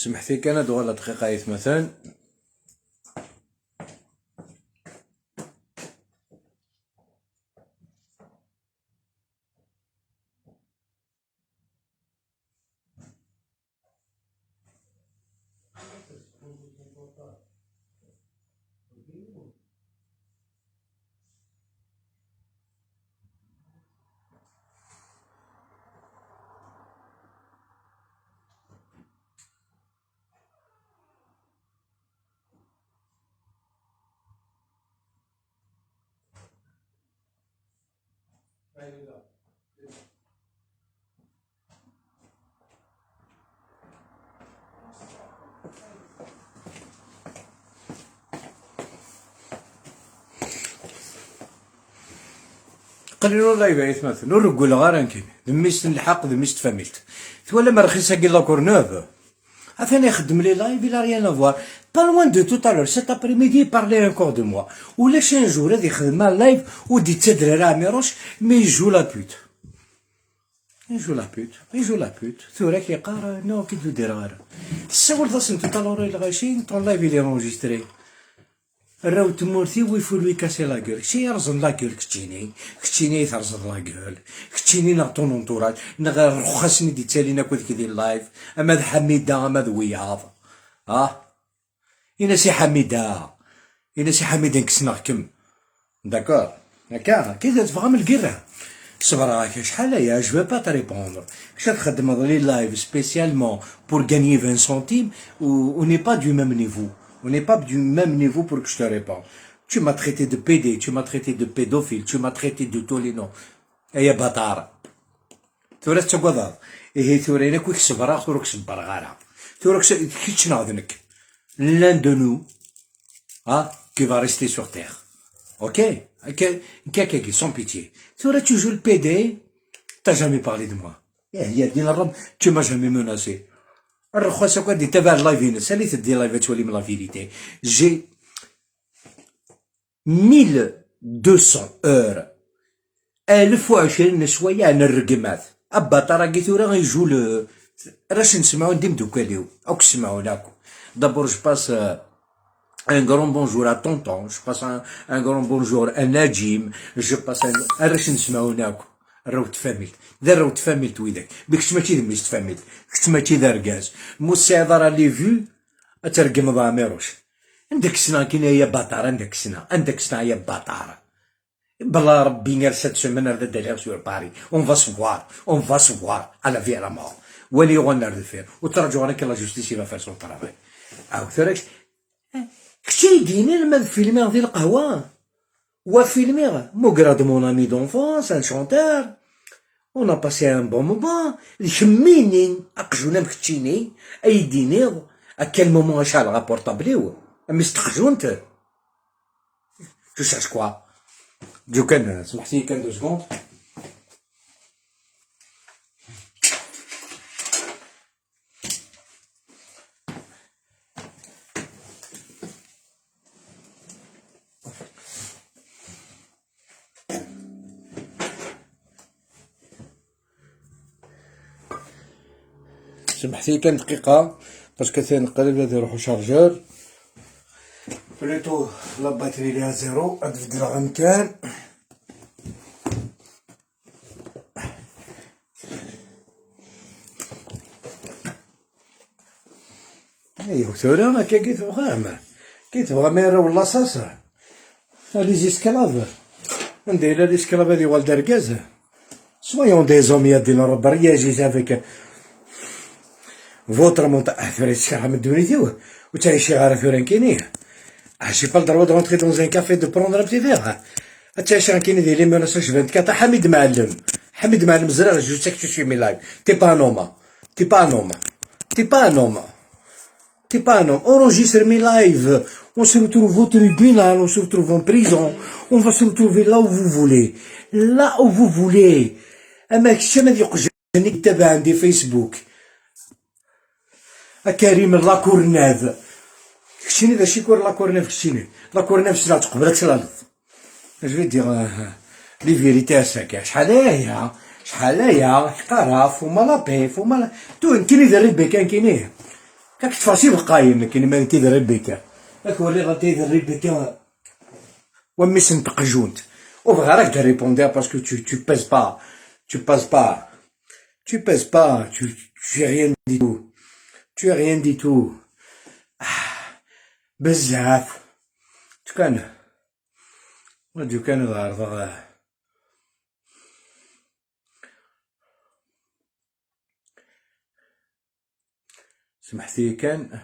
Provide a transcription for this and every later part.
سمحتي كان دوغ دقيقة يتمثل. قليلو لايف يتمثل نرقل غير انكين ذميست الحق ذميست فاميلت ولا ما رخيصه كي لاكور نوف افين يخدم لي لايف الى ريان افوار با لوان دو تو تالور سيت ابريميدي بارلي انكور دو موا ولا شي جور هادي يخدم مع اللايف ودي تدري راه ميروش مي يجو لا بوت يجو لا بوت ثورا كيقار نو كي دير غير تسول تصن تو تالور الغاشين طون لايف اللي انجستري راو تمورتي ويفولوي كاسي لاكول شي يرزن لاكول كتشيني ترزن لاكول كتشيني نغ طون انطوراج نغ رخصني دي تالينا كود كي دير لايف اما ذا حميده اما ذا وياض انا سي حميده نكسناكم داكور هكا كي تفهم القرا صبر راك شحال يا جو با تريبوندر كش تخدم لي لايف سبيسيالمون بور غانيي 20 سنتيم و ني با دو ميم نيفو. On n'est pas du même niveau pour que je te réponde. Tu m'as traité de PD, tu m'as traité de pédophile, tu m'as traité de tous les noms. Et ya bâtard. Tu vois, tu vois, et tu vois, il y a quoi qui se barre, tu vois, qui se barre, tu vois, qui se n'adonne. L'un de nous, qui va rester sur terre. Ok? Quelqu'un sans pitié. Tu vois, tu joues le PD, t'as jamais parlé de moi. Il y a des larmes, tu m'as jamais menacé. الرخصة كون تابع اللايفين سالي تدي لايف تولي من لا فيريتي جي 1200 اور 1020 شوية عن الرقمات أبا طراقي ثورا غيجو راش نسمعو نديم دوكاليو أو كسمعوناكو دابور جو باس ان غرون بونجور ا طونطون جو باس ان غرون بونجور ا نجيم جو باس راش نسمعوناكو راهو تفاملت راهو تفاملت ويداك بكش ماشي ذميش تفاملت كنت ماشي ذا ركاز موسى راه لي فيو اترقم ضاميروش عندك سنا كاين يا باطار عندك سنا يا باطار بلا ربي غير 7 سيمين هذا داليغ سور باري اون فا سوار على في لا مور ولي غونر دو فير وترجعوا راك لا جوستيسي لا فير سون طرافاي او ثراك كشي ديني لما فيلمي غادي القهوه وفيلمي مو de mon ami d'enfance, un chanteur. On a passé un bon moment. يشميني أقجونا مكتشيني أيديني à quel moment أشعل غابورطابليو مستقجونت. Tu cherches quoi? جو كان سمحتي كان 2 سكوند. سمحتي كان دقيقة باسكو نقلب هذا يروحو شارجور بلوتو لا باتري ليها زيرو غنبدلها غمكان ايوا ثورا هكا كيتبغى ميرا ولا صاصة لي زيسكلاف ندير لي سكلاف هادي والد ركاز سويون دي زوميا ديال الربرية جيت افيك فوتر مونتا فريت شحال من دونيتيو و تعيشي غير ثوران كاينين j'ai pas le droit de rentrer dans un café de prendre un petit verre تعيشي راه كاين ديال لي موناساج 24 حميد معلم زرار جو ساك تو سوي مي لايف تي با un homme enregistre mes lives on se retrouve au tribunal on se retrouve en prison on va se retrouver là où vous voulez اما كشما يقجني تابع عندي فيسبوك كريم لاكورناف كشيني ذا شيكور لاكورناف كشيني لاكورناف سلا تقبلك سلا جو دير لي فيريتي اساكا شحال هيا قراف وما لابيف وما تو كاين ذا ربي كاينيه راك تفاصيل القايم كاين ما تيدير بك راك ولي غتيدير بك ومش نتقجونت وبغا راك تريبوندير باسكو tu pèses pas tu passes pas tu pèses pas tu es rien du tout tu es rien du tout بزاف كان غارضة سمحتي كان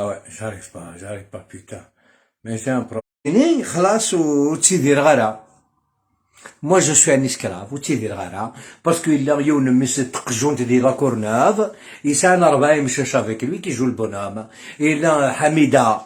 ouais j'arrive pas putain mais c'est un problème خلاص وتيدير غارة moi je suis un esclave وتيدير غارة باسكو إلا يون مس تقجونت دي لا كورنوف يسان 4 يمشاش افيك لوي كيجو البونام إلا حميدة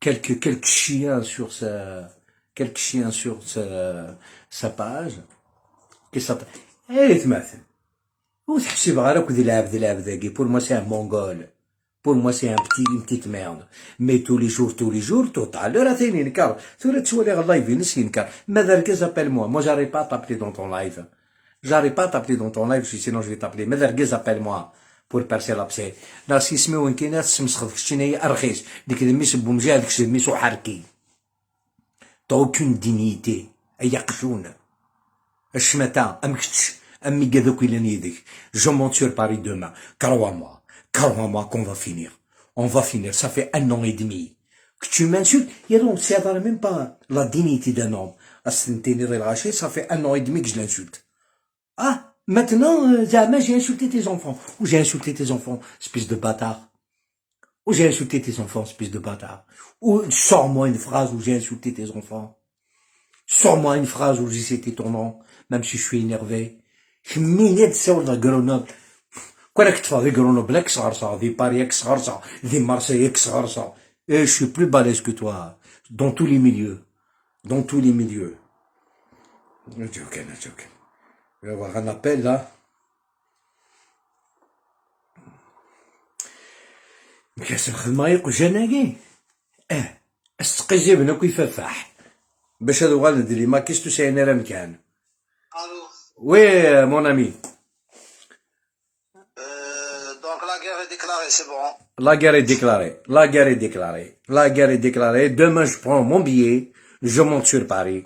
quelques chiens sur sa page qui s'appelle تماثل وتحسب غير هاك ذي العاب ذاكي بور موا سي ان مونغول بور موا سي ان بتيت ميرد مي tous les jours توطال راه ثاني ينكر ثورة تسولي غير لايف ينس ينكر ماذا ركز ابيل moi j'arrive pas à t'appeler dans ton live sinon je vais t'appeler ماذا ركز ابيل moi pour percer l'abcès لا سيسمي وين كاين تسمسخ داك الشيء هي ارخيص ديك دميس بومجا داك الشيء دميسو حركي توكون دينيتي اي قشون الشمتان امكتش امي قذوك الى نيدك je monte sur Paris demain crois-moi qu'on va finir ça fait 1 an et demi que tu m'insultes يا donc c'est même pas la dignité d'un homme السنتين غير الغاشي ça fait 1 an et demi que je l'insulte maintenant زعما j'ai insulté tes enfants ou j'ai insulté tes enfants espèce de bâtard ou sors-moi une phrase où j'ai insulté tes enfants sors-moi une phrase où j'ai cité ton nom même si je suis énervé كمية تساول غرونوبل كون كتفا ذي غرونوبل اك صغرصا ذي باري اك صغرصا ذي مارسيل اك صغرصا je suis plus balèze que toi dans tous les milieux joking je vais avoir un appel là مكاس الخدمة يقول جناكي استقي بنا كيف فاح باش هادو غالد لي ما كيستو ساينا راه مكان Oui, mon ami. Donc la guerre est déclarée, c'est bon. La guerre est déclarée. Demain, je prends mon billet. Je monte sur Paris.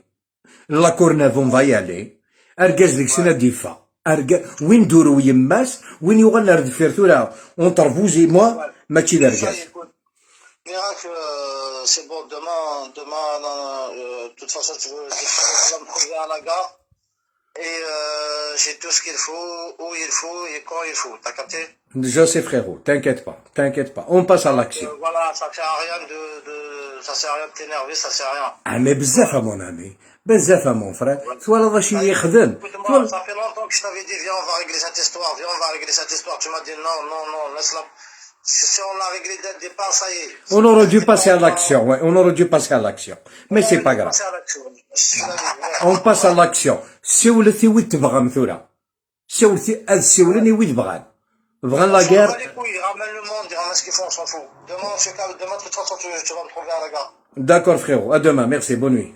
La Courneuve, on va y aller. Argaz dik sena difa. Win dourou yemmas. Win yugan nard firtura. Entre vous et moi, machi d'argaz. Miracle, c'est bon. Demain, de toute façon, tu vas me trouver à la gare. Et j'ai tout ce qu'il faut, où il faut et quand il faut. T'as capté? Je sais frérot, t'inquiète pas. On passe à l'action. Voilà, ça sert à rien ça sert à rien de t'énerver, ça sert à rien. Ah mais بزاف mon ami, بزاف mon frère. Toi là vache يخدم. Écoute-moi, ça fait longtemps que je t'avais dit viens on va régler cette histoire, Tu m'as dit non, laisse-la. Si on l'a réglé dès le départ, ça y est. On aurait dû passer à l'action, mais c'est pas grave. On passe à l'action. سولتي وين تبغى مثورة سولتي هاد سولني وين بغان لا غير ramène le monde, ramène ce qu'ils font, on s'en fout. Demain, de toute façon, tu vas me trouver à la gare. D'accord frérot, à demain, merci, bonne nuit.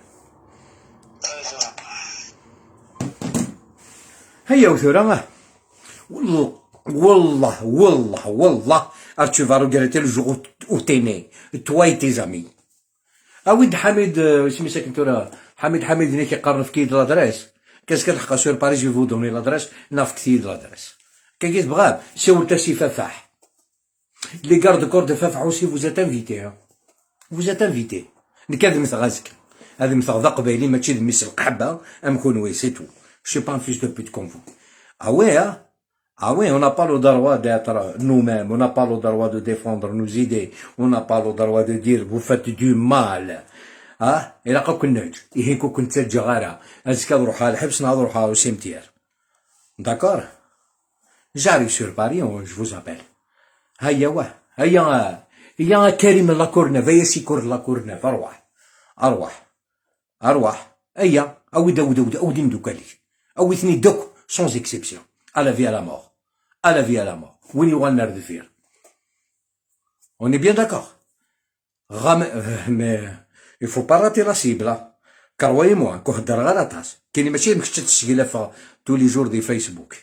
هيا وثورة والله tu vas regretter le jour où t'es né, toi et tes amis. ود حميد سميتك انتورا حميد اللي كيقرن في كيد لادريس كاس كتلقى سور باريس جو فو دوني لادريس ناف كثير لادريس كي تبغى سولت سي فافاح لي غارد كور دو فافاح اوسي فوزات انفيتي نكاد مثل غازك هذا مثل ذا قبيلي ماشي مثل القحبه ام كونوي سي تو شي با فيش دو بيت كونفو on n'a pas le droit d'être nous-mêmes, on n'a pas le droit de défendre nos idées, on n'a pas le droit de dire vous faites du mal. إلا كنت كنت تجي غارة هازكا نروح على الحبس نروح على سيمتير. D'accord? J'arrive sur Paris, je vous appelle. هيا واه هيا كريم لا كورنيف هيا سيكور لا كورنيف أرواح هيا أودي ندوكالي أويثني دوك سونز إكسبسيون à la vie à la mort وين يوغال نرد فير on est bien d'accord mais il faut pas rater la cible car voyez-moi كو هدر غير طاس كاين ماشي مكش تسجيله في tous les jours دي فيسبوك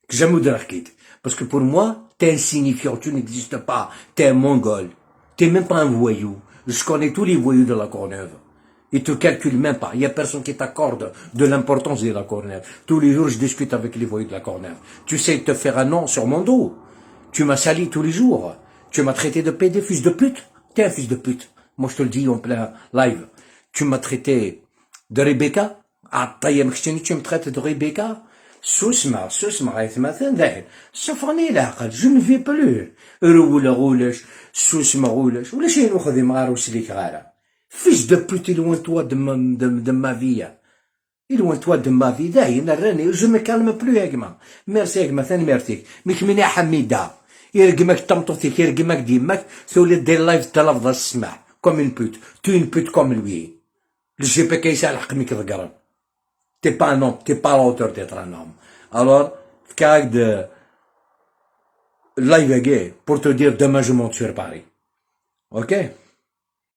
jamais de l'arcade. Parce que pour moi, t'es insignifiant, tu n'existes pas, t'es un mongol, t'es même pas un voyou. Je connais tous les voyous de la Courneuve. Ils te calculent même pas. Il y a personne qui t'accorde de l'importance de la Courneuve. Tous les jours, je discute avec les voyous de la Courneuve. Tu sais te faire un nom sur mon dos. Tu m'as sali tous les jours. Tu m'as traité de pédé, fils de pute. T'es un fils de pute. Moi, je te le dis en plein live. Tu m'as traité de Rebecca. Ah, tu me traites de Rebecca. سوسمع مثلا ذاهب صفرني العقل جو نفي بلو رولا غولش سوسمع غولش ولا شي ناخذ مغار وسليك غارة فيش دو بوتي لوان توا de ma vie loin toi de ma vie داين راني جو مي كالم بلو يا جماعة ميرسي يا جماعة ثاني ميرتيك ميك مني حميدة يرقمك تمطوطيك يرقمك ديماك ثولي دير لايف تلفظ السماح كوم une pute tu une pute comme lui الجي بي كيسا الحقميك ذقرن T'es pas un homme, t'es pas à la hauteur d'être un homme. Alors, caractère de live gay pour te dire demain je monte sur Paris. Ok?